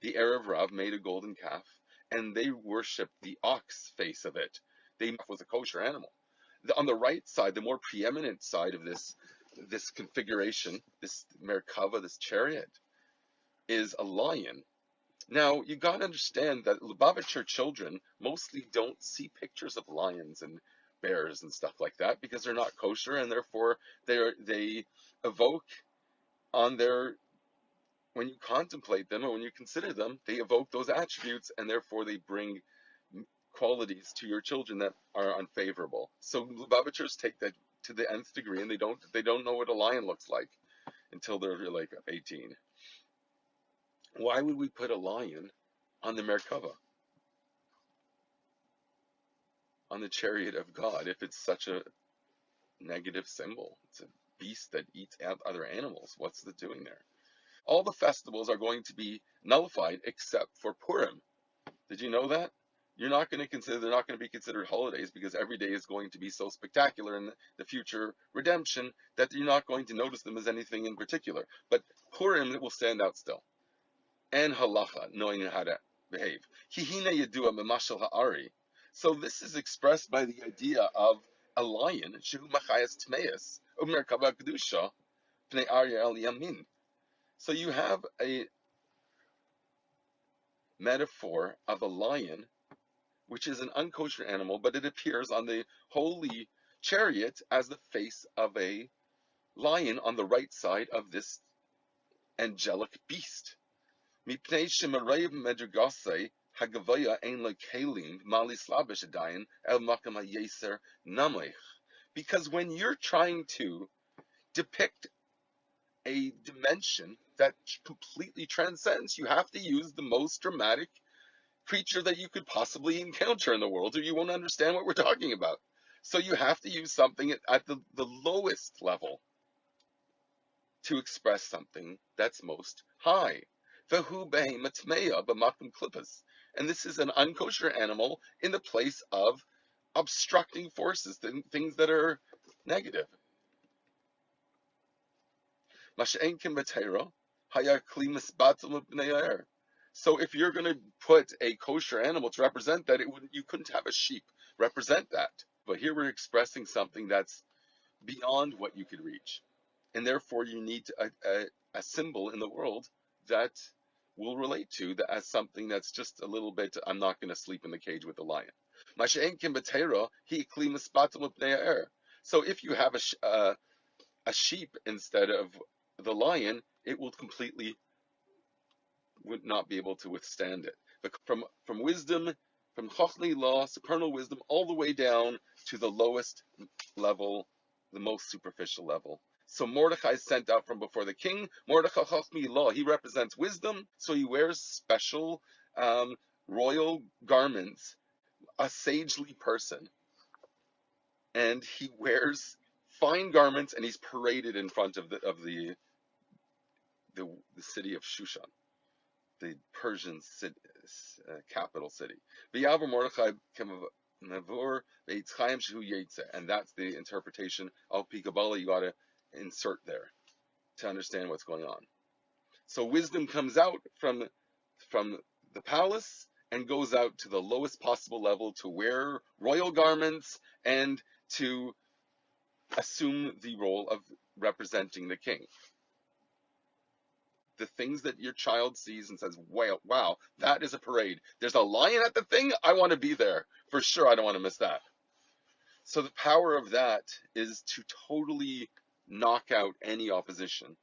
the Erev Rav made a golden calf, and they worshipped the ox face of it. They was a kosher animal. On the right side, the more preeminent side of this configuration, this Merkava, this chariot, is a lion. Now, you got to understand that Lubavitcher children mostly don't see pictures of lions and bears and stuff like that because they're not kosher, and therefore they evoke on their, when you contemplate them or when you consider them, they evoke those attributes, and therefore they bring qualities to your children that are unfavorable. So Lubavitchers take that to the nth degree, and they don't know what a lion looks like until they're like 18. Why would we put a lion on the Merkava, on the chariot of God, if it's such a negative symbol? It's a beast that eats other animals. What's it doing there? All the festivals are going to be nullified except for Purim. Did you know that? You're not going to consider, they're not going to be considered holidays because every day is going to be so spectacular in the future redemption that you're not going to notice them as anything in particular. But Purim will stand out still. And halacha, knowing how to behave. Hihina yedua memashal ha'ari. So this is expressed by the idea of a lion, shehu machayas tmeis, umerkava kedusha, pnei arya el yamin. So you have a metaphor of a lion, which is an unkosher animal, but it appears on the holy chariot as the face of a lion on the right side of this angelic beast. Because when you're trying to depict a dimension that completely transcends, you have to use the most dramatic creature that you could possibly encounter in the world, or you won't understand what we're talking about. So you have to use something at the lowest level to express something that's most high. And this is an unkosher animal in the place of obstructing forces, things that are negative. So if you're going to put a kosher animal to represent that, you couldn't have a sheep represent that. But here we're expressing something that's beyond what you could reach. And therefore you need a symbol in the world that will relate to that as something that's just a little bit, I'm not going to sleep in the cage with the lion. So if you have a sheep instead of the lion, it will completely would not be able to withstand it. But from wisdom, from Chochmei law, supernal wisdom, all the way down to the lowest level, the most superficial level. So Mordechai is sent out from before the king. Mordechai Chochmei law, he represents wisdom, so he wears special royal garments, a sagely person, and he wears fine garments, and he's paraded in front of the city of Shushan, the Persian capital city. V'yavar Mordechai kemavur v'yitzchayim shehu yetze, and that's the interpretation of Kabbalah you got to insert there to understand what's going on. So wisdom comes out from the palace and goes out to the lowest possible level to wear royal garments and to assume the role of representing the king. The things that your child sees and says, wow, that is a parade. There's a lion at the thing. I want to be there for sure. I don't want to miss that. So the power of that is to totally knock out any opposition